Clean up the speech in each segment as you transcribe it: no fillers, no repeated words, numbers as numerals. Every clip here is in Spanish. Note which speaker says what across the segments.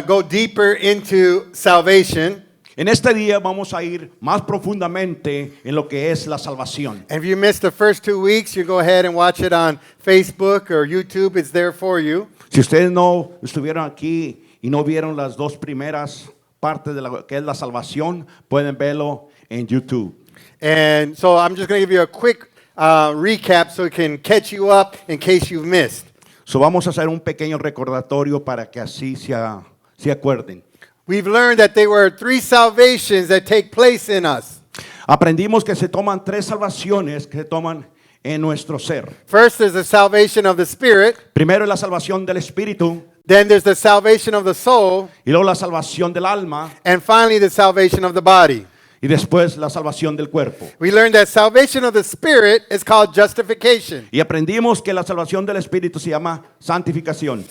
Speaker 1: Go deeper into salvation.
Speaker 2: En este día vamos a ir más profundamente en lo que es la salvación.
Speaker 1: And if you missed the first 2 weeks, you go ahead and watch it on Facebook or YouTube. It's there for you.
Speaker 2: Si ustedes no estuvieron aquí y no vieron las dos primeras partes de lo que es la salvación, pueden verlo en YouTube.
Speaker 1: And so I'm just going to give you a quick recap so it can catch you up in case you've missed.
Speaker 2: So vamos a hacer un pequeño recordatorio para que así se acuerden.
Speaker 1: We've learned that there were 3 salvations that take place in us.
Speaker 2: Aprendimos que se toman 3 salvaciones que se toman en nuestro ser.
Speaker 1: First, there's the salvation of the spirit.
Speaker 2: Primero es la salvación del espíritu,
Speaker 1: Then there's the salvation of the soul.
Speaker 2: y luego la salvación del alma,
Speaker 1: And finally, the salvation of the body.
Speaker 2: y después la salvación del cuerpo.
Speaker 1: We learned that salvation of the spirit is called justification.
Speaker 2: Y aprendimos que la salvación del espíritu se llama santificación,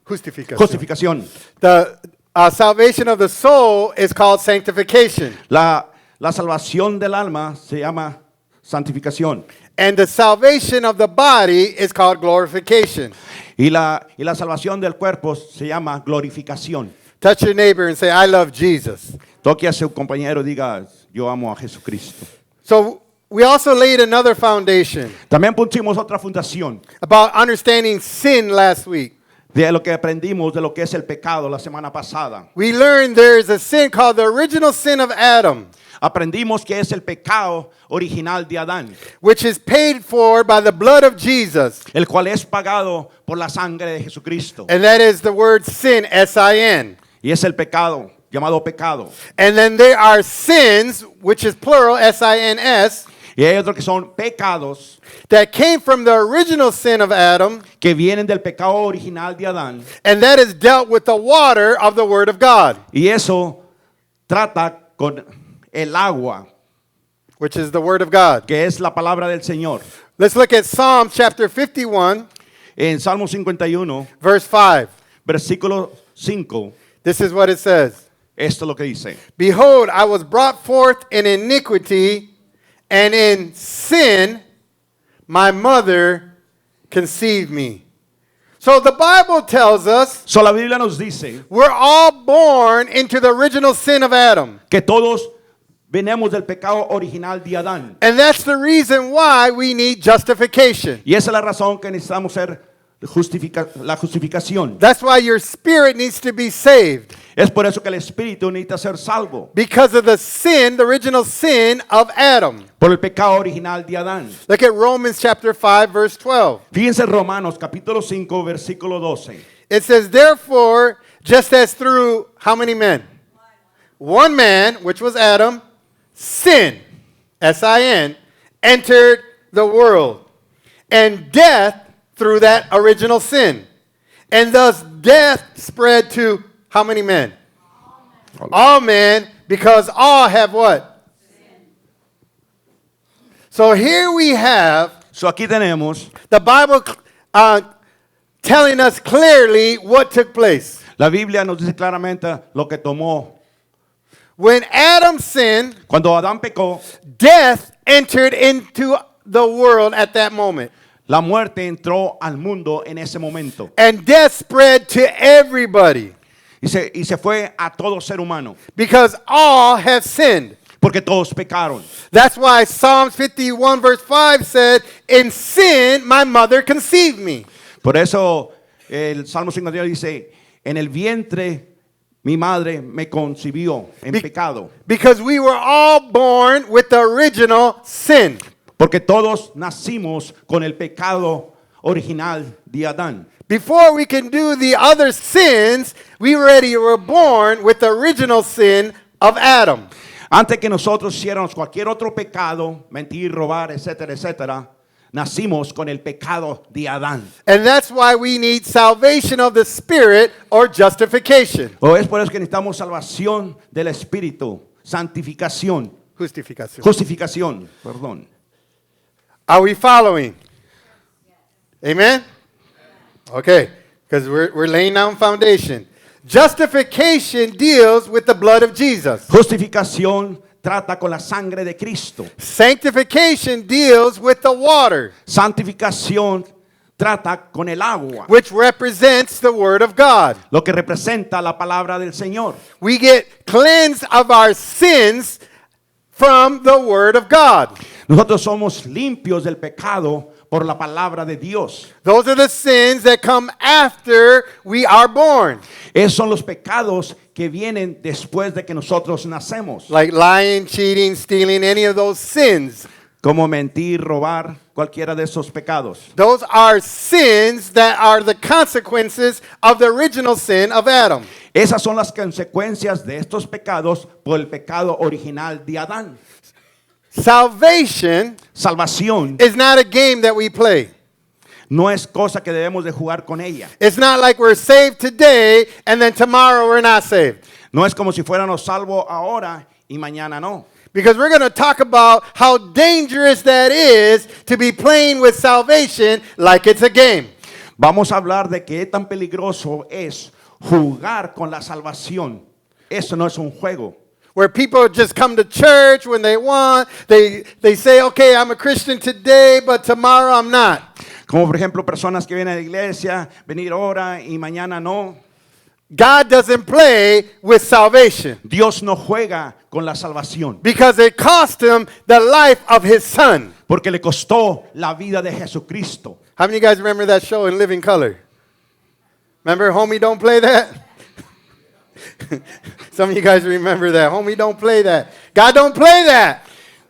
Speaker 1: Justification.
Speaker 2: justificación.
Speaker 1: The salvation of the soul is called sanctification.
Speaker 2: La salvación del alma se llama santificación.
Speaker 1: And the salvation of the body is called glorification.
Speaker 2: Y la salvación del cuerpo se llama glorificación.
Speaker 1: Touch your neighbor and say, I love Jesus.
Speaker 2: Toque a su compañero y diga, yo amo a Jesucristo.
Speaker 1: So we also laid another foundation
Speaker 2: También pusimos otra fundación
Speaker 1: about understanding sin last week.
Speaker 2: de lo que aprendimos de lo que es el pecado la semana pasada.
Speaker 1: We learned there is a sin called the original sin of Adam,
Speaker 2: Aprendimos que es el pecado original de Adán,
Speaker 1: which is paid for by the blood of Jesus.
Speaker 2: el cual es pagado por la sangre de Jesucristo.
Speaker 1: And that is the word sin, S-I-N.
Speaker 2: Y es el pecado, llamado pecado.
Speaker 1: And then there are sins, which is plural, S-I-N-S,
Speaker 2: Y hay otros que son pecados
Speaker 1: that came from the original sin of Adam,
Speaker 2: que vienen del pecado original de Adán.
Speaker 1: and that is dealt with the water of the Word of God,
Speaker 2: Y eso trata con el agua,
Speaker 1: which is the Word of God.
Speaker 2: que es la palabra del Señor.
Speaker 1: Let's look at Psalm chapter 51,
Speaker 2: En Salmo 51,
Speaker 1: verse 5.
Speaker 2: versículo 5,
Speaker 1: This is what it says.
Speaker 2: esto es lo que dice.
Speaker 1: Behold, I was brought forth in iniquity, and in sin my mother conceived me. So the Bible tells us
Speaker 2: So la Biblia nos dice
Speaker 1: we're all born into the original sin of Adam.
Speaker 2: que todos venimos del pecado original de Adán.
Speaker 1: And that's the reason why we need justification.
Speaker 2: Y esa es la razón que necesitamos ser la justificación.
Speaker 1: That's why your spirit needs to be saved.
Speaker 2: Es por eso que el espíritu necesita ser salvo.
Speaker 1: Because of the sin, the original sin of Adam.
Speaker 2: Por el pecado original de Adán.
Speaker 1: Look at Romans chapter 5, verse 12.
Speaker 2: Fíjense Romanos capítulo 5, versículo 12.
Speaker 1: It says, therefore, just as through how many men? One man, which was Adam, sin, S-I-N, entered the world. And death through that original sin. And thus death spread to how many men? All men, because all have what? Sin. So here we have
Speaker 2: So aquí tenemos
Speaker 1: the Bible telling us clearly what took place.
Speaker 2: la Biblia nos dice claramente lo que tomó.
Speaker 1: When Adam sinned,
Speaker 2: Cuando Adán pecó,
Speaker 1: death entered into the world at that moment.
Speaker 2: la muerte entró al mundo en ese momento.
Speaker 1: And death spread to everybody
Speaker 2: Y se fue a todo ser humano.
Speaker 1: because all have sinned.
Speaker 2: Porque todos pecaron.
Speaker 1: That's why Psalms 51 verse 5 said, in sin my mother conceived me.
Speaker 2: Por eso el Salmo 51 dice, en el vientre mi madre me concibió en pecado.
Speaker 1: Because we were all born with the original sin.
Speaker 2: Porque todos nacimos con el pecado original de Adán.
Speaker 1: Before we can do the other sins, we already were born with the original sin of Adam.
Speaker 2: Antes que nosotros hiciéramos cualquier otro pecado, mentir, robar, etcétera, etcétera, nacimos con el pecado de Adán.
Speaker 1: And that's why we need salvation of the spirit or justification.
Speaker 2: Es por eso que necesitamos salvación del espíritu, santificación,
Speaker 1: Justificación.
Speaker 2: justificación, perdón.
Speaker 1: Are we following? Amen? Okay, because we're laying down foundation. Justification deals with the blood of Jesus.
Speaker 2: Justificación trata con la sangre de Cristo.
Speaker 1: Sanctification deals with the water.
Speaker 2: Santificación trata con el agua,
Speaker 1: which represents the Word of God.
Speaker 2: lo que representa la palabra del Señor.
Speaker 1: We get cleansed of our sins from the Word of God.
Speaker 2: Nosotros somos limpios del pecado por la palabra de Dios.
Speaker 1: Those are the sins that come after we are born,
Speaker 2: Esos son los pecados que vienen después de que nosotros nacemos,
Speaker 1: like lying, cheating, stealing, any of those sins.
Speaker 2: como mentir, robar, cualquiera de esos pecados.
Speaker 1: Those are sins that are the consequences of the original sin of Adam.
Speaker 2: Esas son las consecuencias de estos pecados por el pecado original de Adán.
Speaker 1: Salvation
Speaker 2: Salvación
Speaker 1: is not a game that we play.
Speaker 2: no es cosa que debemos de jugar con ella.
Speaker 1: It's not like we're saved today and then tomorrow we're not saved.
Speaker 2: No es como si fuéramos salvos ahora y mañana no.
Speaker 1: Because we're going to talk about how dangerous that is to be playing with salvation like it's a game.
Speaker 2: Vamos a hablar de qué tan peligroso es jugar con la salvación. Eso no es un juego.
Speaker 1: Where people just come to church when they want. They say, okay, I'm a Christian today, but tomorrow I'm not.
Speaker 2: Como por ejemplo personas que vienen a la iglesia, venir ahora y mañana no.
Speaker 1: God doesn't play with salvation
Speaker 2: Dios no juega con la salvación
Speaker 1: because it cost him the life of his son.
Speaker 2: porque le costó la vida de Jesucristo.
Speaker 1: How many of you guys remember that show in Living Color? Remember, Homie, don't play that? Some of you guys remember that. Homie, don't play that. God don't play that.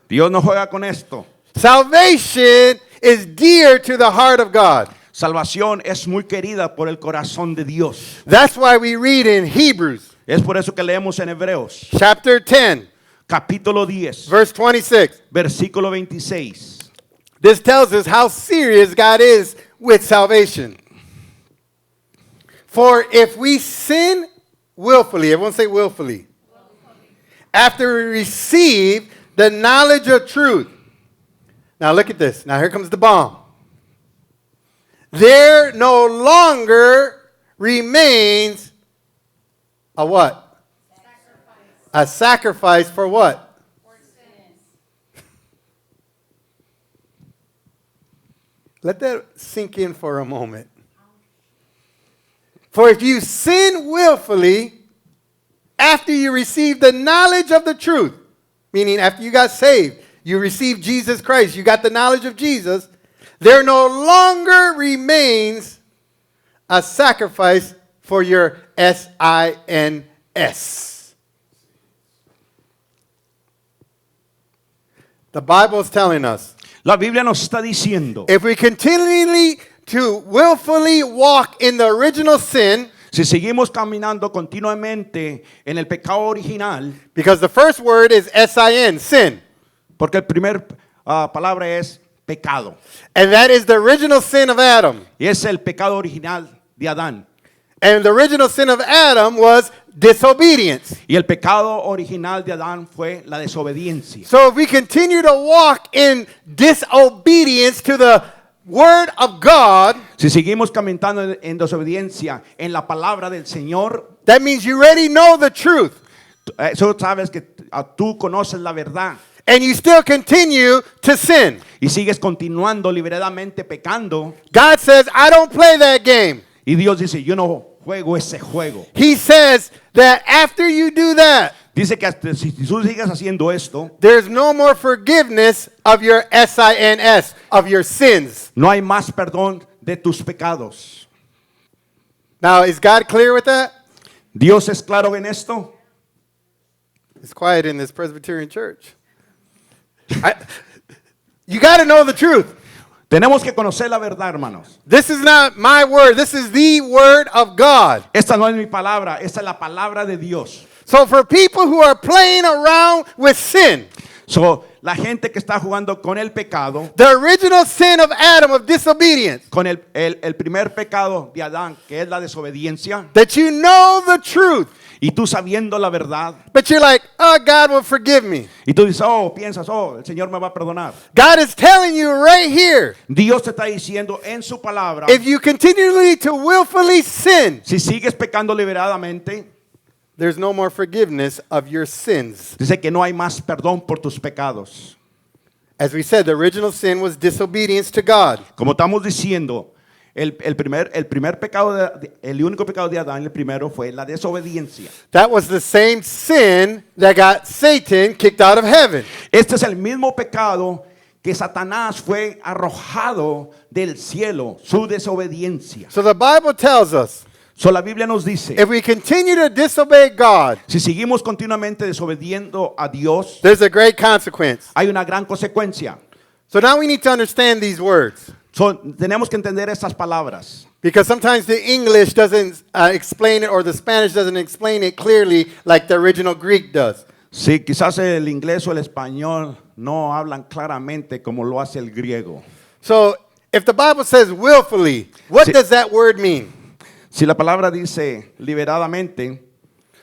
Speaker 2: Dios no juega con esto.
Speaker 1: Salvation is dear to the heart of God.
Speaker 2: Salvación es muy querida por el corazón de Dios.
Speaker 1: That's why we read in Hebrews
Speaker 2: Es por eso que leemos en Hebreos,
Speaker 1: chapter 10,
Speaker 2: capítulo 10,
Speaker 1: verse 26.
Speaker 2: versículo 26.
Speaker 1: This tells us how serious God is with salvation. For if we sin willfully, everyone say willfully, after we receive the knowledge of truth. Now look at this. Now here comes the bomb. There no longer remains a what? A sacrifice for what? Let that sink in for a moment. For if you sin willfully after you receive the knowledge of the truth, meaning after you got saved, you received Jesus Christ, you got the knowledge of Jesus, there no longer remains a sacrifice for your sins. The Bible is telling us,
Speaker 2: La Biblia nos está diciendo,
Speaker 1: if we continually to willfully walk in the original sin,
Speaker 2: si seguimos caminando continuamente en el pecado original,
Speaker 1: because the first word is sin,
Speaker 2: porque el primer palabra es pecado,
Speaker 1: and that is the original sin of Adam.
Speaker 2: y es el pecado original de Adán.
Speaker 1: And the original sin of Adam was disobedience.
Speaker 2: Y el pecado original de Adán fue la desobediencia.
Speaker 1: So if we continue to walk in disobedience to the word of God,
Speaker 2: Si seguimos caminando en desobediencia en la palabra del Señor,
Speaker 1: that means you already know the truth.
Speaker 2: eso sabes que tú conoces la verdad
Speaker 1: And you still continue to sin.
Speaker 2: y sigues continuando liberadamente pecando.
Speaker 1: God says, I don't play that game.
Speaker 2: Y Dios dice, yo no juego ese juego.
Speaker 1: He says that after you do that,
Speaker 2: Dice que hasta si tú sigues haciendo esto,
Speaker 1: there's no more forgiveness of your sins, of your sins.
Speaker 2: no hay más perdón de tus pecados.
Speaker 1: Now, is God clear with that?
Speaker 2: Dios es claro en esto.
Speaker 1: It's quiet in this Presbyterian church. You got to know the truth.
Speaker 2: Tenemos que conocer la verdad, hermanos.
Speaker 1: This is not my word. This is the word of God.
Speaker 2: Esta no es mi palabra, esta es la palabra de Dios.
Speaker 1: So for people who are playing around with sin,
Speaker 2: So, la gente que está jugando con el pecado,
Speaker 1: the original sin of Adam of disobedience,
Speaker 2: con el primer pecado de Adán, que es la desobediencia,
Speaker 1: that you know the truth,
Speaker 2: y tú sabiendo la verdad,
Speaker 1: but you're like, oh, God will forgive me.
Speaker 2: y tú dices, piensas, el Señor me va a perdonar.
Speaker 1: God is telling you right here,
Speaker 2: Dios te está diciendo en su palabra,
Speaker 1: if you continually to willfully sin,
Speaker 2: si sigues pecando liberadamente,
Speaker 1: there's no more forgiveness of your sins.
Speaker 2: dice que no hay más perdón por tus pecados.
Speaker 1: As we said, the original sin was disobedience to God.
Speaker 2: Como estamos diciendo, el primer pecado, el único pecado de Adán, el primero fue la desobediencia.
Speaker 1: That was the same sin that got Satan kicked out of heaven.
Speaker 2: Este es el mismo pecado que Satanás fue arrojado del cielo, su desobediencia.
Speaker 1: So the Bible tells us
Speaker 2: So, la Biblia nos dice,
Speaker 1: if we continue to disobey God,
Speaker 2: si seguimos continuamente desobediendo a Dios,
Speaker 1: there's a great consequence.
Speaker 2: hay una gran consecuencia.
Speaker 1: So now we need to understand these words
Speaker 2: So, tenemos que entender estas palabras.
Speaker 1: because sometimes the English doesn't explain it or the Spanish doesn't explain it clearly like the original Greek does.
Speaker 2: Sí, quizás el inglés o el español no hablan claramente como lo hace el griego.
Speaker 1: So if the Bible says willfully, what
Speaker 2: Sí.
Speaker 1: does that word mean?
Speaker 2: Si la palabra dice liberadamente,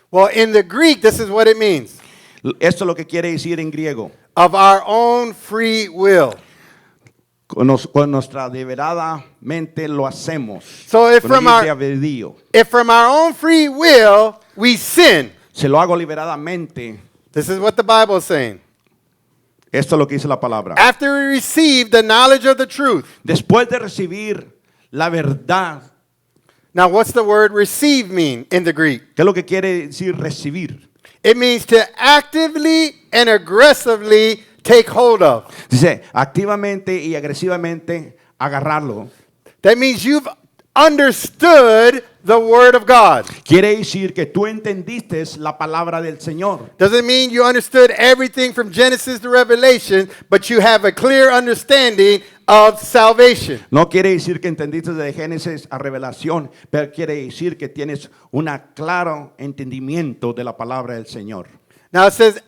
Speaker 1: Well, in the Greek, this is what it means.
Speaker 2: esto es lo que quiere decir en griego.
Speaker 1: Of our own free will.
Speaker 2: Con nuestra deliberadamente lo hacemos.
Speaker 1: So if
Speaker 2: Con
Speaker 1: from
Speaker 2: libre
Speaker 1: our,
Speaker 2: albedrío.
Speaker 1: if from our own free will we sin,
Speaker 2: Si lo hago liberadamente,
Speaker 1: this is what the Bible is saying.
Speaker 2: esto es lo que dice la palabra.
Speaker 1: After we receive the knowledge of the truth.
Speaker 2: Después de recibir la verdad,
Speaker 1: Now, what's the word receive mean in the Greek?
Speaker 2: ¿qué es lo que quiere decir recibir?
Speaker 1: It means to actively and aggressively take hold of.
Speaker 2: Dice, activamente y agresivamente agarrarlo.
Speaker 1: That means you've understood the word of God.
Speaker 2: Quiere decir que tú entendiste la palabra del Señor.
Speaker 1: Doesn't mean you understood everything from Genesis to Revelation, but you have a clear understanding of salvation.
Speaker 2: No quiere decir que entendiste de Génesis a Revelación, pero quiere decir que tienes un claro entendimiento de la palabra del Señor.
Speaker 1: Now it says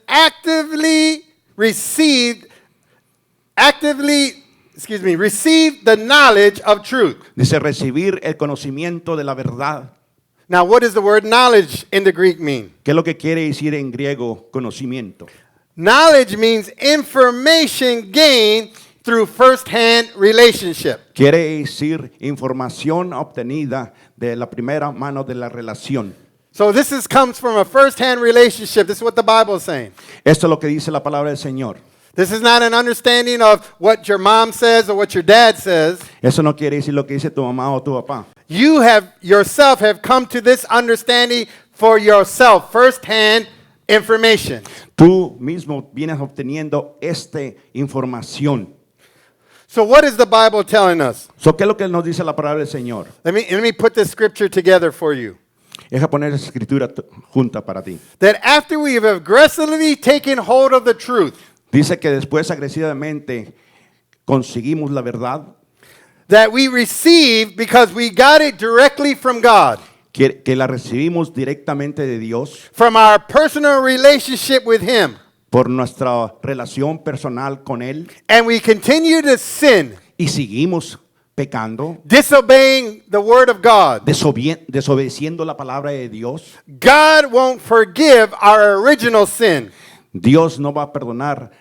Speaker 1: receive the knowledge of truth.
Speaker 2: Dice recibir el conocimiento de la verdad.
Speaker 1: Now, what does the word knowledge in the Greek mean?
Speaker 2: ¿Qué es lo que quiere decir en griego conocimiento?
Speaker 1: Knowledge means information gained through first-hand relationship.
Speaker 2: Quiere decir información obtenida de la primera mano de la relación.
Speaker 1: So comes from a first-hand relationship. This is what the Bible is saying.
Speaker 2: Esto es lo que dice la palabra del Señor.
Speaker 1: This is not an understanding of what your mom says or what your dad says.
Speaker 2: Eso no quiere decir lo que dice tu mamá o tu papá.
Speaker 1: You yourself have come to this understanding for yourself, first-hand information.
Speaker 2: Tú mismo vienes obteniendo esta información.
Speaker 1: So what is the Bible telling us?
Speaker 2: So, ¿qué es lo que nos dice la palabra del Señor?
Speaker 1: Let me put this scripture together for you.
Speaker 2: Deja poner esa escritura junta para ti.
Speaker 1: That after we have aggressively taken hold of the truth,
Speaker 2: Dice que después agresivamente conseguimos la verdad,
Speaker 1: that we receive because we got it directly from God,
Speaker 2: que la recibimos directamente de Dios
Speaker 1: from our personal relationship with Him,
Speaker 2: por nuestra relación personal con Él
Speaker 1: and we continue to sin,
Speaker 2: y seguimos pecando,
Speaker 1: disobeying the Word of God,
Speaker 2: desobedeciendo la palabra de Dios.
Speaker 1: God won't forgive our original sin
Speaker 2: Dios no va a perdonar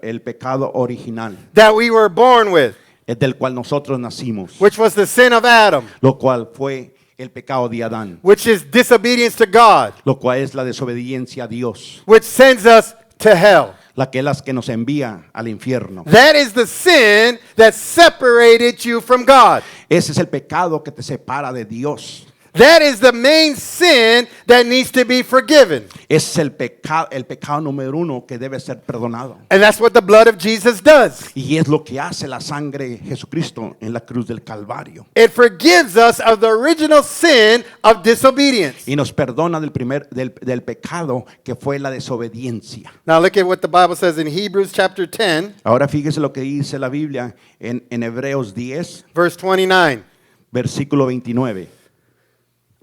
Speaker 2: el pecado original,
Speaker 1: that we were born with,
Speaker 2: del cual nosotros nacimos,
Speaker 1: which was the sin of Adam,
Speaker 2: lo cual fue el pecado de Adán,
Speaker 1: which is disobedience to God,
Speaker 2: lo cual es la desobediencia a Dios,
Speaker 1: which sends us to hell.
Speaker 2: la que es la que nos envía al infierno.
Speaker 1: That is the sin that separated you from God.
Speaker 2: Ese es el pecado que te separa de Dios.
Speaker 1: That is the main sin that needs to be forgiven.
Speaker 2: Es el pecado número uno que debe ser perdonado.
Speaker 1: And that's what the blood of Jesus does.
Speaker 2: Y es lo que hace la sangre de Jesucristo en la cruz del Calvario.
Speaker 1: It forgives us of the original sin of disobedience.
Speaker 2: Y nos perdona del pecado que fue la desobediencia.
Speaker 1: Now look at what the Bible says in Hebrews chapter 10,
Speaker 2: Ahora fíjese lo que dice la Biblia en Hebreos 10,
Speaker 1: verse 29.
Speaker 2: versículo 29.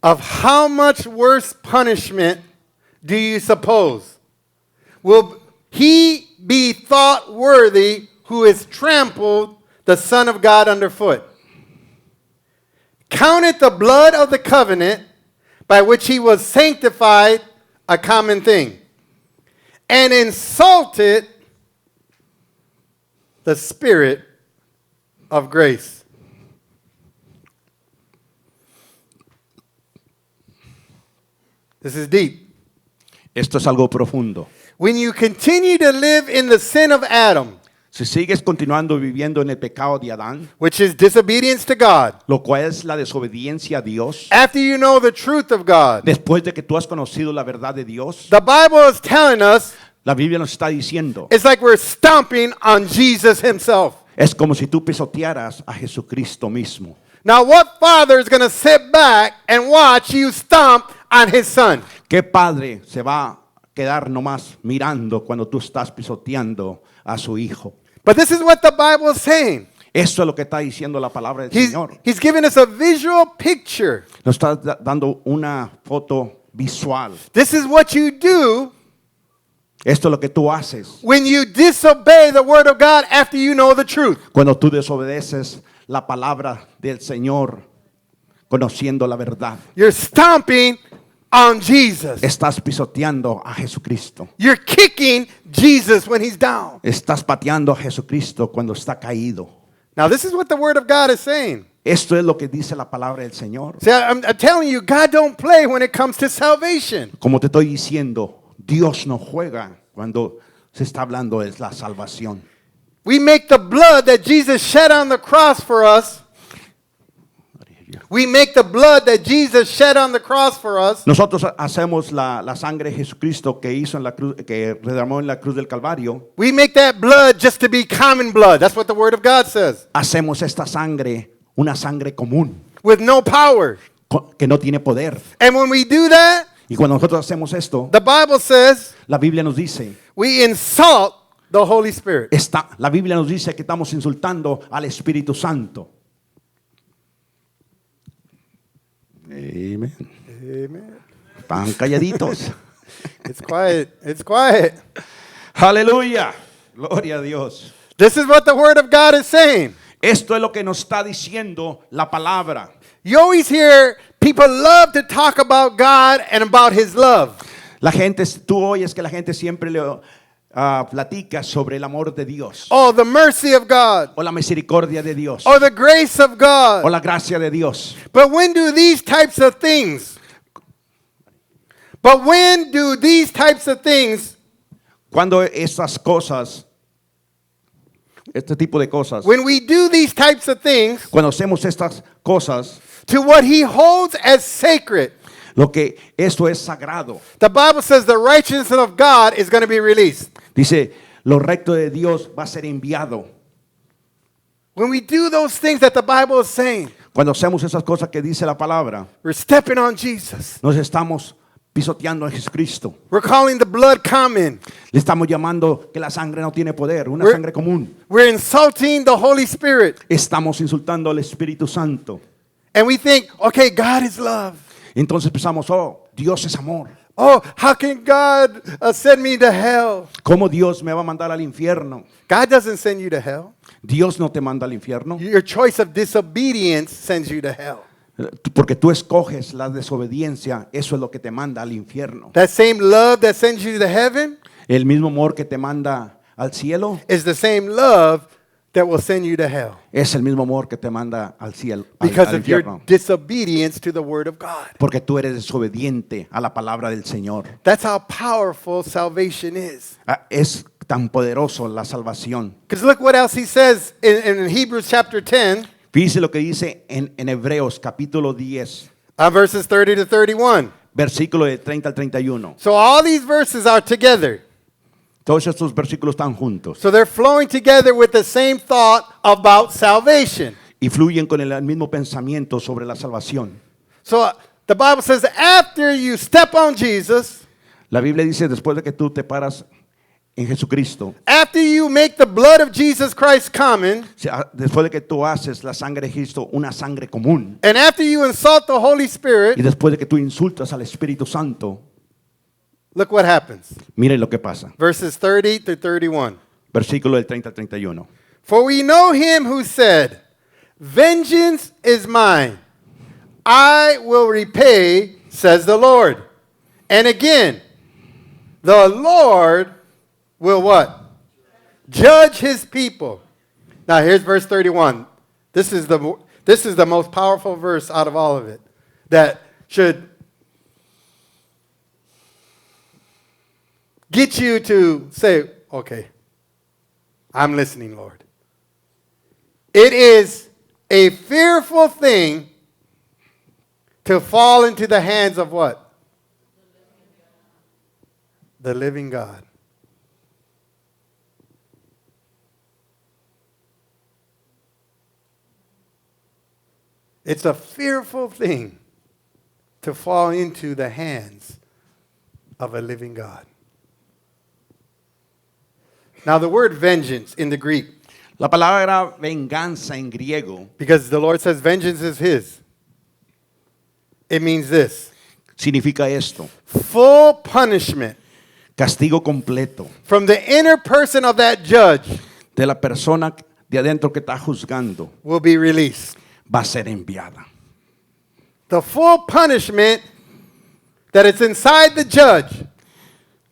Speaker 1: Of how much worse punishment do you suppose will he be thought worthy who has trampled the Son of God underfoot? Counted the blood of the covenant by which he was sanctified a common thing, and insulted the Spirit of grace. This is deep.
Speaker 2: Esto es algo profundo.
Speaker 1: When you continue to live in the sin of Adam,
Speaker 2: Si sigues continuando viviendo en el pecado de Adán,
Speaker 1: which is disobedience to God,
Speaker 2: lo cual es la desobediencia a Dios,
Speaker 1: after you know the truth of God,
Speaker 2: después de que tú has conocido la verdad de Dios,
Speaker 1: the Bible is telling us
Speaker 2: la Biblia nos está diciendo,
Speaker 1: it's like we're stomping on Jesus himself.
Speaker 2: es como si tú pisotearas a Jesucristo mismo.
Speaker 1: Now, what father is going to sit back and watch you stomp on his son?
Speaker 2: ¿Qué padre se va a quedar nomás mirando cuando tú estás pisoteando a su hijo?
Speaker 1: But this is what the Bible is saying.
Speaker 2: Eso es lo que está diciendo la palabra del Señor.
Speaker 1: He's giving us a visual picture.
Speaker 2: Nos está dando una foto visual.
Speaker 1: This is what you do
Speaker 2: Esto es lo que tú haces
Speaker 1: when you disobey the word of God after you know the truth.
Speaker 2: cuando tú desobedeces la palabra del Señor, conociendo la verdad.
Speaker 1: You're stomping on Jesus.
Speaker 2: Estás pisoteando a Jesucristo.
Speaker 1: You're kicking Jesus when he's down.
Speaker 2: Estás pateando a Jesucristo cuando está caído.
Speaker 1: Now, this is what the word of God is saying.
Speaker 2: Esto es lo que dice la palabra del Señor.
Speaker 1: See, I'm telling you, God don't play when it comes to salvation.
Speaker 2: Como te estoy diciendo, Dios no juega cuando se está hablando de la salvación.
Speaker 1: We make the blood that Jesus shed on the cross for us. We make the blood that Jesus shed on the cross for us.
Speaker 2: Nosotros hacemos la sangre de Jesucristo que hizo en la cruz, que derramó en la cruz del Calvario.
Speaker 1: We make that blood just to be common blood. That's what the word of God says.
Speaker 2: Hacemos esta sangre una sangre común
Speaker 1: With no power.
Speaker 2: que no tiene poder.
Speaker 1: And when we do that,
Speaker 2: Y cuando nosotros hacemos esto,
Speaker 1: the Bible says
Speaker 2: la Biblia nos dice,
Speaker 1: we insult the Holy Spirit.
Speaker 2: la Biblia nos dice que estamos insultando al Espíritu Santo. Amén.
Speaker 1: Amen.
Speaker 2: Están calladitos.
Speaker 1: It's quiet. It's quiet.
Speaker 2: Aleluya. Gloria a Dios.
Speaker 1: This is what the word of God is saying.
Speaker 2: Esto es lo que nos está diciendo la palabra.
Speaker 1: You always hear people love to talk about God and about his love.
Speaker 2: La gente, tú oyes que la gente siempre platica sobre el amor de Dios,
Speaker 1: Oh, the mercy of God.
Speaker 2: o la misericordia de Dios,
Speaker 1: Or the grace of
Speaker 2: o
Speaker 1: God.
Speaker 2: la gracia de Dios.
Speaker 1: But when do these types of things,
Speaker 2: Cuando estas cosas, este tipo de cosas,
Speaker 1: when we do these types of things
Speaker 2: cuando hacemos estas cosas,
Speaker 1: to what he holds as sacred,
Speaker 2: lo que esto es sagrado.
Speaker 1: the Bible says the righteousness of God is going to be released.
Speaker 2: Dice, lo recto de Dios va a ser enviado.
Speaker 1: When we do those things that the Bible is saying,
Speaker 2: Cuando hacemos esas cosas que dice la palabra,
Speaker 1: we're stepping on Jesus.
Speaker 2: nos estamos pisoteando a Jesucristo.
Speaker 1: We're calling the blood common.
Speaker 2: Le estamos llamando que la sangre no tiene poder, una
Speaker 1: We're-
Speaker 2: sangre común.
Speaker 1: We're insulting the Holy Spirit.
Speaker 2: Estamos insultando al Espíritu Santo.
Speaker 1: And we think, okay, God is love.
Speaker 2: Entonces pensamos, oh, Dios es amor.
Speaker 1: Oh, how can God send me to hell?
Speaker 2: ¿Cómo Dios me va a mandar al infierno?
Speaker 1: God doesn't send you to hell.
Speaker 2: Dios no te manda al infierno.
Speaker 1: Your choice of disobedience sends you to hell.
Speaker 2: Porque tú escoges la desobediencia, eso es lo que te manda al infierno.
Speaker 1: That same love that sends you to heaven
Speaker 2: El mismo amor que te manda al cielo
Speaker 1: is the same love that will send you to hell
Speaker 2: es el mismo amor que te manda al cielo, al
Speaker 1: because of your
Speaker 2: infierno.
Speaker 1: disobedience to the word of God.
Speaker 2: Porque tú eres desobediente a la palabra del Señor.
Speaker 1: That's how powerful salvation is.
Speaker 2: Es tan poderoso la salvación.
Speaker 1: Because look what else he says in Hebrews chapter 10,
Speaker 2: Fíjese lo que dice en Hebreos capítulo 10,
Speaker 1: verses 30 to 31.
Speaker 2: versículo de 30 al 31.
Speaker 1: So all these verses are together.
Speaker 2: Todos estos versículos están juntos
Speaker 1: So they're flowing together with the same thought about salvation.
Speaker 2: y fluyen con el mismo pensamiento sobre la salvación.
Speaker 1: So the Bible says after you step on Jesus,
Speaker 2: La Biblia dice, después de que tú te paras en Jesucristo,
Speaker 1: after you make the blood of Jesus Christ common,
Speaker 2: después de que tú haces la sangre de Cristo una sangre común,
Speaker 1: and after you insult the Holy
Speaker 2: y
Speaker 1: Spirit,
Speaker 2: después de que tú insultas al Espíritu Santo,
Speaker 1: look what happens.
Speaker 2: mire lo que pasa.
Speaker 1: Verses 30 to 31.
Speaker 2: Versículo del 30 al 31.
Speaker 1: For we know him who said, vengeance is mine. I will repay, says the Lord. And again, the Lord will what? Judge his people. Now here's verse 31. This is the most powerful verse out of all of it that should get you to say, okay, I'm listening, Lord. It is a fearful thing to fall into the hands of what? The living God. It's a fearful thing to fall into the hands of a living God. Now, the word vengeance in the Greek,
Speaker 2: La palabra venganza en griego
Speaker 1: because the Lord says vengeance is His, it means this:
Speaker 2: significa esto,
Speaker 1: full punishment
Speaker 2: castigo completo
Speaker 1: from the inner person of that judge
Speaker 2: de la persona de adentro que está juzgando
Speaker 1: will be released.
Speaker 2: va a ser enviada.
Speaker 1: The full punishment that is inside the judge.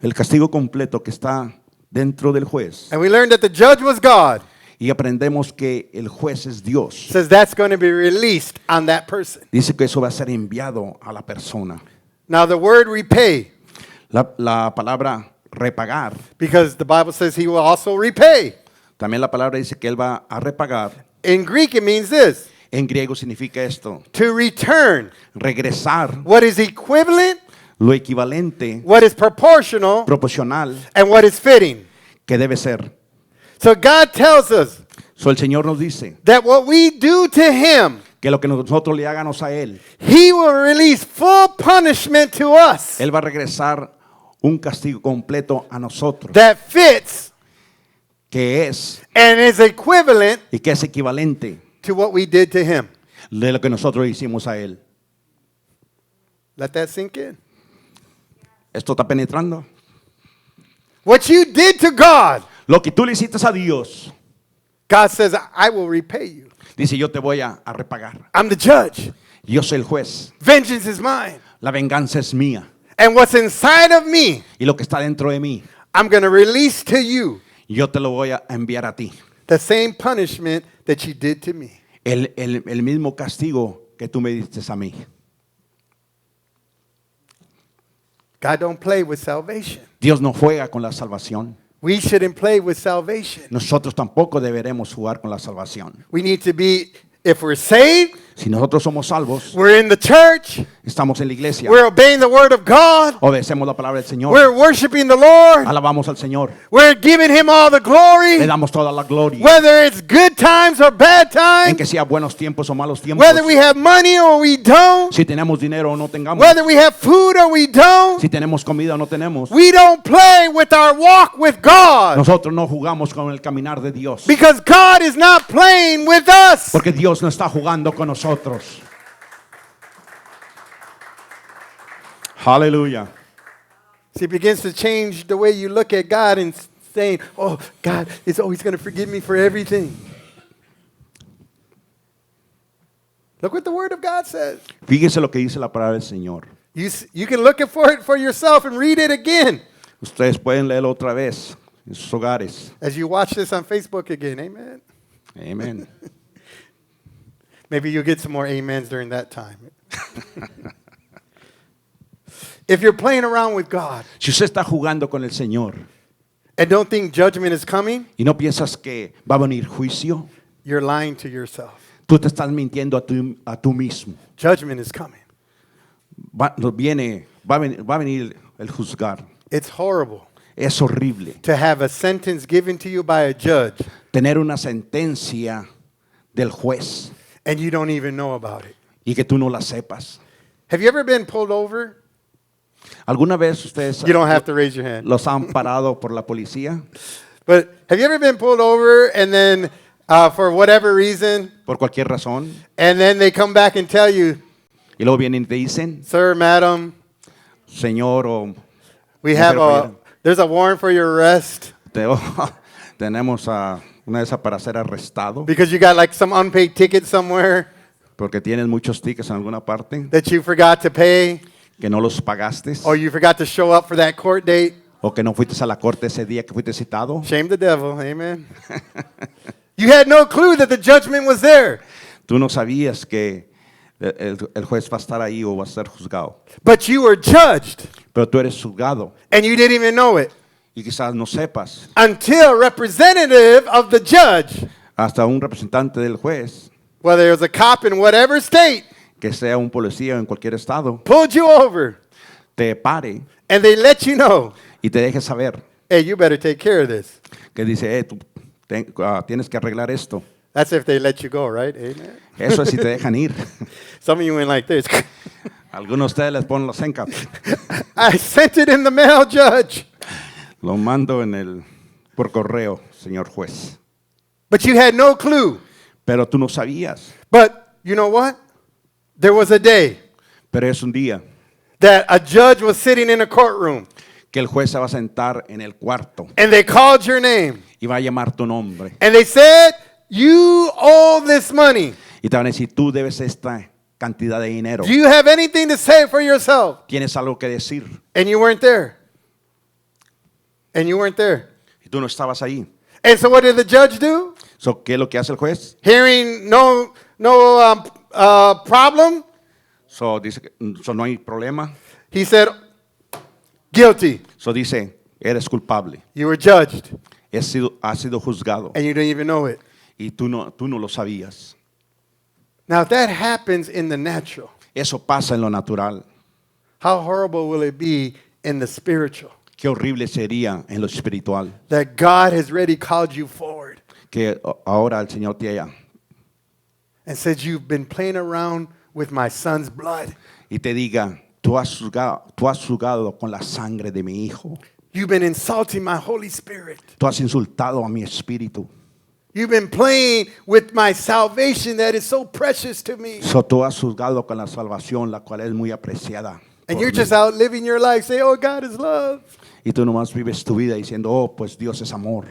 Speaker 2: El castigo completo que está dentro del juez.
Speaker 1: And we learned that the judge was God.
Speaker 2: Y aprendemos que el juez es Dios.
Speaker 1: Says that's going to be released on that person.
Speaker 2: Dice que eso va a ser enviado a la persona.
Speaker 1: Now, the word repay,
Speaker 2: La palabra repagar,
Speaker 1: because the Bible says He will also repay.
Speaker 2: también la palabra dice que él va a repagar.
Speaker 1: In Greek, it means this:
Speaker 2: En griego significa esto,
Speaker 1: to return
Speaker 2: regresar
Speaker 1: what is equivalent,
Speaker 2: lo equivalente,
Speaker 1: what is proportional,
Speaker 2: proporcional,
Speaker 1: and what is fitting.
Speaker 2: que debe ser.
Speaker 1: So God tells us
Speaker 2: So el Señor nos dice
Speaker 1: that what we do to Him,
Speaker 2: que lo que nosotros le hagamos a Él,
Speaker 1: He will release full punishment to us
Speaker 2: Él va a regresar un castigo completo a nosotros,
Speaker 1: that fits
Speaker 2: que es
Speaker 1: and is equivalent
Speaker 2: y que es equivalente
Speaker 1: to what we did to Him.
Speaker 2: de lo que nosotros hicimos a Él.
Speaker 1: Let that sink in.
Speaker 2: ¿Esto está penetrando?
Speaker 1: What you did to God,
Speaker 2: Lo que tú le hiciste a Dios,
Speaker 1: God says, I will repay you.
Speaker 2: dice yo te voy a repagar.
Speaker 1: I'm the judge.
Speaker 2: Yo soy el juez.
Speaker 1: Vengeance is mine.
Speaker 2: La venganza es mía.
Speaker 1: And what's inside of me,
Speaker 2: Y lo que está dentro de mí,
Speaker 1: I'm going to release to you
Speaker 2: yo te lo voy a enviar a ti.
Speaker 1: the same punishment that you did to me.
Speaker 2: El mismo castigo que tú me diste a mí.
Speaker 1: God don't play with salvation.
Speaker 2: Dios no juega con la salvación.
Speaker 1: We shouldn't play with salvation.
Speaker 2: Nosotros tampoco deberemos jugar con la salvación.
Speaker 1: We need to be, if we're saved,
Speaker 2: Si nosotros somos salvos,
Speaker 1: we're in the church,
Speaker 2: estamos en la iglesia,
Speaker 1: we're obeying the word of God,
Speaker 2: obedecemos la palabra del Señor,
Speaker 1: we're worshiping the Lord,
Speaker 2: alabamos al Señor,
Speaker 1: we're giving Him all the
Speaker 2: le
Speaker 1: glory,
Speaker 2: damos toda la gloria,
Speaker 1: whether it's good times or bad
Speaker 2: en
Speaker 1: times,
Speaker 2: que sea buenos tiempos o malos tiempos,
Speaker 1: whether we have money or we don't,
Speaker 2: si tenemos dinero o no tengamos,
Speaker 1: whether we have food or we don't.
Speaker 2: si tenemos comida o no tenemos.
Speaker 1: We don't play with our walk with God
Speaker 2: Nosotros no jugamos con el caminar de Dios,
Speaker 1: because God is not playing with us.
Speaker 2: porque Dios no está jugando con nosotros. Aleluya.
Speaker 1: See, it begins to change the way you look at God and saying, oh, God is always going to forgive me for everything. Look what the Word of God says.
Speaker 2: Fíjese lo que dice la palabra del Señor.
Speaker 1: You can look for it for yourself and read it again
Speaker 2: Ustedes pueden leerlo otra vez en sus hogares.
Speaker 1: as you watch this on Facebook again. Amen.
Speaker 2: Amén.
Speaker 1: Maybe you'll get some more amens during that time. If you're playing around with God
Speaker 2: Si usted está jugando con el Señor
Speaker 1: and don't think judgment is coming,
Speaker 2: y no piensas que va a venir juicio,
Speaker 1: you're lying to yourself.
Speaker 2: tú te estás mintiendo a tú mismo.
Speaker 1: Judgment is coming.
Speaker 2: Va a venir el juzgar.
Speaker 1: It's horrible
Speaker 2: Es horrible
Speaker 1: to have a sentence given to you by a judge
Speaker 2: tener una sentencia del juez
Speaker 1: and you don't even know about it.
Speaker 2: y que tú no la sepas.
Speaker 1: Have you ever been pulled over?
Speaker 2: ¿Alguna vez ustedes
Speaker 1: You don't have to raise your hand.
Speaker 2: los han parado por la policía?
Speaker 1: But have you ever been pulled over and then for whatever reason,
Speaker 2: Por cualquier razón.
Speaker 1: and then they come back and tell you,
Speaker 2: Y luego vienen y te dicen,
Speaker 1: sir, madam,
Speaker 2: Señor, o
Speaker 1: we have
Speaker 2: Mujer,
Speaker 1: there's a warrant for your arrest
Speaker 2: tenemos una de esas para ser arrestado
Speaker 1: because you got like some unpaid ticket somewhere
Speaker 2: porque tienes muchos tickets en alguna parte
Speaker 1: that you forgot to pay
Speaker 2: que no los pagaste
Speaker 1: or you forgot to show up for that court date.
Speaker 2: o que no fuiste a la corte ese día que fuiste citado.
Speaker 1: Shame the devil. Amen. You had no clue that the judgment was there.
Speaker 2: Tú no sabías que el juez va a estar ahí o va a ser juzgado.
Speaker 1: But you were judged
Speaker 2: Pero tú eres juzgado
Speaker 1: and you didn't even know it.
Speaker 2: y quizás no sepas,
Speaker 1: until a representative of the judge,
Speaker 2: hasta un representante del juez,
Speaker 1: whether it was a cop in whatever state,
Speaker 2: que sea un policía en cualquier estado,
Speaker 1: pulled you over
Speaker 2: te pare
Speaker 1: and they let you know,
Speaker 2: y te deje saber
Speaker 1: hey, you better take care of this.
Speaker 2: que dice, tú tienes que arreglar esto.
Speaker 1: That's if they let you go, right? Amen.
Speaker 2: Eso es si te dejan ir.
Speaker 1: Some of you went like this.
Speaker 2: Algunos de ustedes les ponen los encas.
Speaker 1: I sent it in the mail, judge.
Speaker 2: Lo mando por correo, señor juez.
Speaker 1: But you had no clue.
Speaker 2: Pero tú no sabías.
Speaker 1: But you know what? There was a day
Speaker 2: Pero es un día
Speaker 1: that a judge was sitting in a courtroom
Speaker 2: que el juez se va a sentar en el cuarto
Speaker 1: and they called your name
Speaker 2: y va a llamar tu nombre.
Speaker 1: and they said, you owe this money.
Speaker 2: Y te van a decir, tú debes esta cantidad de dinero.
Speaker 1: Do you have anything to say for yourself?
Speaker 2: Tienes algo que decir.
Speaker 1: And you weren't there. And you weren't there.
Speaker 2: Y tú no estabas ahí.
Speaker 1: And so what did the judge do?
Speaker 2: So, ¿qué es lo que hace el juez?
Speaker 1: Hearing no problem,
Speaker 2: So, dice que no hay problema.
Speaker 1: he said, guilty.
Speaker 2: So, dice, eres culpable.
Speaker 1: You were judged
Speaker 2: Has sido juzgado.
Speaker 1: and you didn't even know it.
Speaker 2: Y tú no lo sabías.
Speaker 1: Now, if that happens in the natural,
Speaker 2: Eso pasa en lo natural.
Speaker 1: how horrible will it be in the spiritual?
Speaker 2: Qué horrible sería en lo espiritual.
Speaker 1: That God has already called you forward
Speaker 2: Que ahora el Señor te haya
Speaker 1: and said, you've been playing around with my son's blood.
Speaker 2: y te diga, tú has jugado con la sangre de mi hijo.
Speaker 1: You've been insulting my Holy Spirit.
Speaker 2: Tú has insultado a mi espíritu.
Speaker 1: You've been playing with my salvation that is so precious to me.
Speaker 2: So, tú has juzgado con la salvación, la cual es muy apreciada.
Speaker 1: And
Speaker 2: por
Speaker 1: you're
Speaker 2: mí.
Speaker 1: just out living your life, say, oh, God is love.
Speaker 2: Y tú nomás vives tu vida diciendo, oh, pues Dios es amor.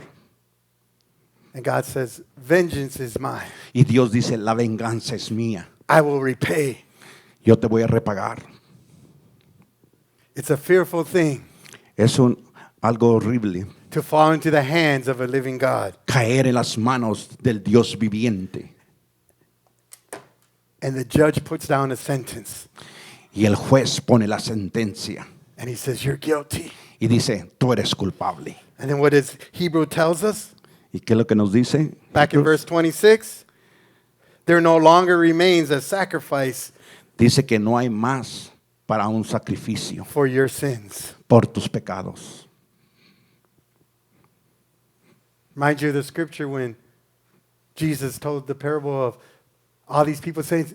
Speaker 1: And God says, vengeance is mine.
Speaker 2: Y Dios dice, la venganza es mía.
Speaker 1: I will repay.
Speaker 2: Yo te voy a repagar.
Speaker 1: It's a fearful thing
Speaker 2: Es algo horrible
Speaker 1: to fall into the hands of a living God.
Speaker 2: caer en las manos del Dios viviente.
Speaker 1: And the judge puts down a sentence.
Speaker 2: Y el juez pone la sentencia
Speaker 1: And he says, you're guilty.
Speaker 2: y dice, tú eres culpable.
Speaker 1: And then what does Hebrew tells us?
Speaker 2: ¿Y qué es lo que nos dice?
Speaker 1: Back in verse 26, there no longer remains a sacrifice
Speaker 2: Dice que no hay más para un sacrificio
Speaker 1: for your sins.
Speaker 2: por tus pecados.
Speaker 1: Mind you, the scripture when Jesus told the parable of all these people saying,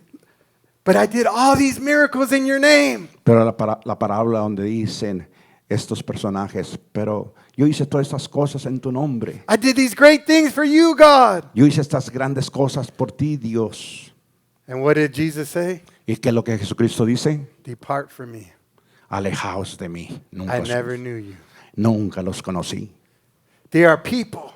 Speaker 1: but I did all these miracles in your name.
Speaker 2: Pero la parábola donde dicen estos personajes, pero yo hice todas estas cosas en tu nombre.
Speaker 1: I did these great things for you, God.
Speaker 2: Yo hice estas grandes cosas por ti, Dios.
Speaker 1: And what did Jesus say?
Speaker 2: ¿Y qué es lo que Jesucristo dice?
Speaker 1: Depart from me.
Speaker 2: Alejaos de mí.
Speaker 1: I never knew you.
Speaker 2: Nunca los conocí.
Speaker 1: There are people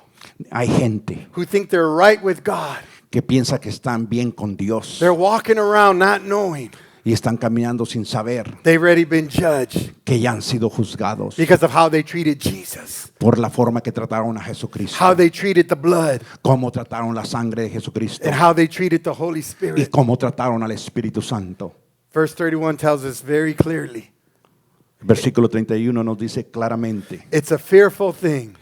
Speaker 2: Hay gente
Speaker 1: who think they're right with God.
Speaker 2: que piensa que están bien con Dios
Speaker 1: They're walking around not knowing
Speaker 2: y están caminando sin saber
Speaker 1: they've already been judged
Speaker 2: que ya han sido juzgados
Speaker 1: because of how they treated Jesus,
Speaker 2: por la forma que trataron a Jesucristo,
Speaker 1: how they treated the blood,
Speaker 2: cómo trataron la sangre de Jesucristo
Speaker 1: and how they treated the Holy
Speaker 2: y
Speaker 1: Spirit.
Speaker 2: cómo trataron al Espíritu Santo.
Speaker 1: Verse 31 tells us very clearly,
Speaker 2: Versículo 31 nos dice claramente,
Speaker 1: it's a fearful thing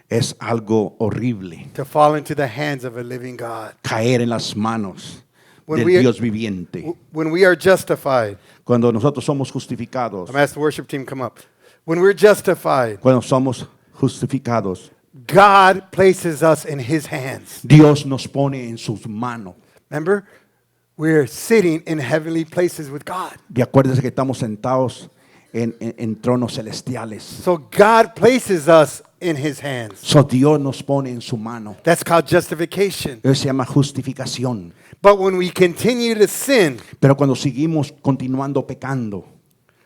Speaker 2: es algo horrible
Speaker 1: to fall into the hands of a living God.
Speaker 2: caer en las manos
Speaker 1: When
Speaker 2: del
Speaker 1: we are-
Speaker 2: Dios viviente.
Speaker 1: When we are justified,
Speaker 2: Cuando nosotros somos justificados,
Speaker 1: I'm asked the worship team come up. When we're justified,
Speaker 2: cuando somos justificados,
Speaker 1: God places us in his hands.
Speaker 2: Dios nos pone en sus manos.
Speaker 1: Remember? We're sitting in heavenly places with God.
Speaker 2: Y acuérdense que estamos sentados en tronos celestiales.
Speaker 1: So God places us in his hands.
Speaker 2: So Dios nos pone en su mano.
Speaker 1: That's called justification.
Speaker 2: Eso se llama justificación.
Speaker 1: But when we continue to sin,
Speaker 2: Pero cuando seguimos continuando pecando,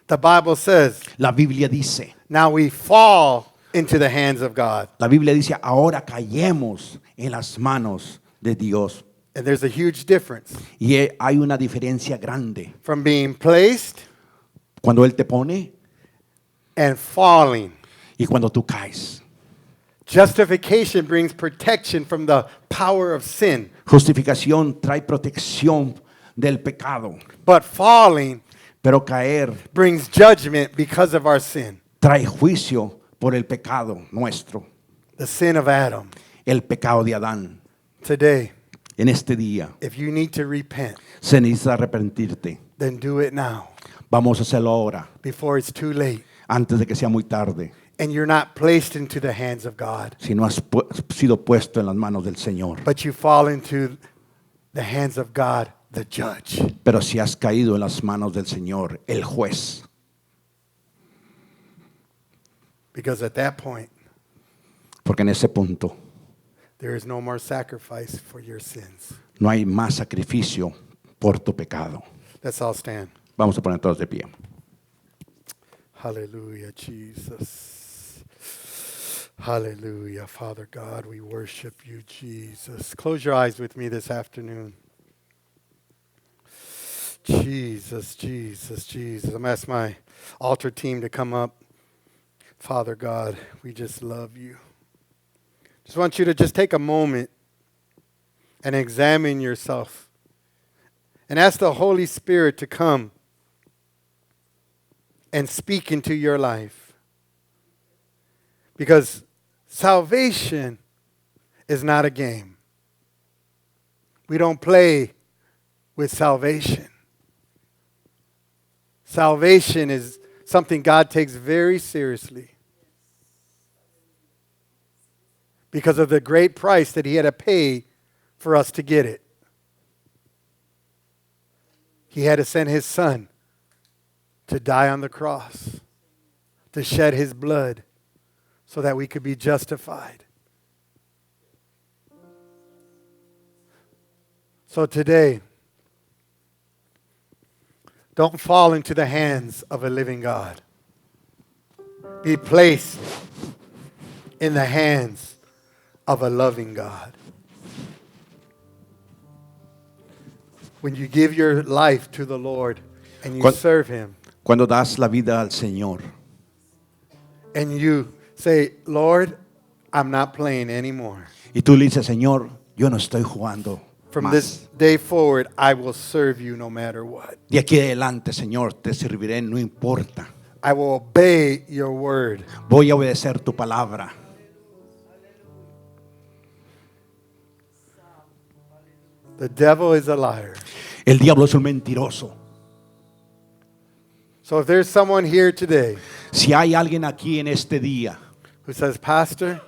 Speaker 1: the Bible says,
Speaker 2: la Biblia dice,
Speaker 1: now we fall into the hands of God.
Speaker 2: la Biblia dice, ahora callemos en las manos de Dios.
Speaker 1: And there's a huge difference
Speaker 2: Y hay una diferencia grande.
Speaker 1: from being placed
Speaker 2: Cuando Él te pone
Speaker 1: and falling.
Speaker 2: y cuando tú caes.
Speaker 1: Justification brings protection from the power of sin.
Speaker 2: Justificación trae protección del pecado.
Speaker 1: But falling
Speaker 2: Pero caer
Speaker 1: brings judgment because of our sin.
Speaker 2: trae juicio por el pecado nuestro,
Speaker 1: the sin of Adam.
Speaker 2: el pecado de Adán.
Speaker 1: Today,
Speaker 2: En este día
Speaker 1: if you need to repent,
Speaker 2: se necesita arrepentirte.
Speaker 1: then do it now
Speaker 2: Vamos a hacerlo ahora,
Speaker 1: before it's too late
Speaker 2: antes de que sea muy tarde.
Speaker 1: and you're not placed into the hands of God,
Speaker 2: Si no has sido puesto en las manos del Señor.
Speaker 1: but you fall into the hands of God, the judge.
Speaker 2: Pero si has caído en las manos del Señor, el juez.
Speaker 1: Because at that point,
Speaker 2: Porque en ese punto
Speaker 1: there is no more sacrifice for your sins.
Speaker 2: no hay más sacrificio por tu pecado.
Speaker 1: Let's all stand.
Speaker 2: Vamos a poner todos de pie.
Speaker 1: Hallelujah, Jesus. Hallelujah, Father God, we worship you, Jesus. Close your eyes with me this afternoon. Jesus, Jesus, Jesus. I'm going to ask my altar team to come up. Father God, we just love you. Just want you to just take a moment and examine yourself and ask the Holy Spirit to come and speak into your life. Because salvation is not a game. We don't play with salvation. Salvation is something God takes very seriously because of the great price that he had to pay for us to get it. He had to send his son to die on the cross, to shed his blood so that we could be justified. So today, don't fall into the hands of a living God. Be placed in the hands of a loving God. When you give your life to the Lord and you serve him,
Speaker 2: Cuando das la vida al Señor
Speaker 1: and you say, Lord, I'm not playing anymore.
Speaker 2: y tú le dices, Señor, yo no estoy jugando
Speaker 1: From
Speaker 2: más.
Speaker 1: this day forward, I will serve you no matter what.
Speaker 2: De aquí adelante, Señor, te serviré, no importa.
Speaker 1: I will obey your word.
Speaker 2: Voy a obedecer tu palabra.
Speaker 1: The devil is a liar.
Speaker 2: El diablo es un mentiroso.
Speaker 1: So if there's someone here today
Speaker 2: Si hay alguien aquí en este día
Speaker 1: who says, Pastor,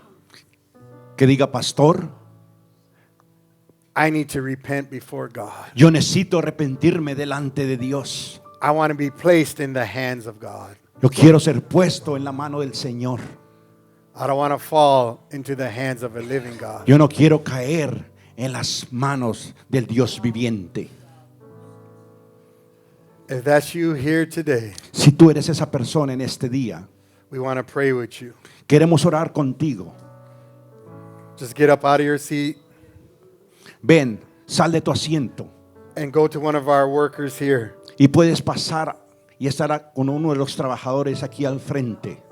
Speaker 2: que diga, pastor,
Speaker 1: I need to repent before God.
Speaker 2: yo necesito arrepentirme delante de Dios.
Speaker 1: I want to be placed in the hands of God.
Speaker 2: Yo quiero ser puesto en la mano del Señor.
Speaker 1: I don't want to fall into the hands of a living God.
Speaker 2: Yo no quiero caer en las manos del Dios viviente.
Speaker 1: If that's you here today,
Speaker 2: Si tú eres esa persona en este día,
Speaker 1: we want to pray with you.
Speaker 2: queremos orar contigo.
Speaker 1: Just get up out of your seat
Speaker 2: Ven, sal de tu asiento
Speaker 1: and go to one of our workers here.
Speaker 2: y puedes pasar y estar con uno de los trabajadores aquí al frente.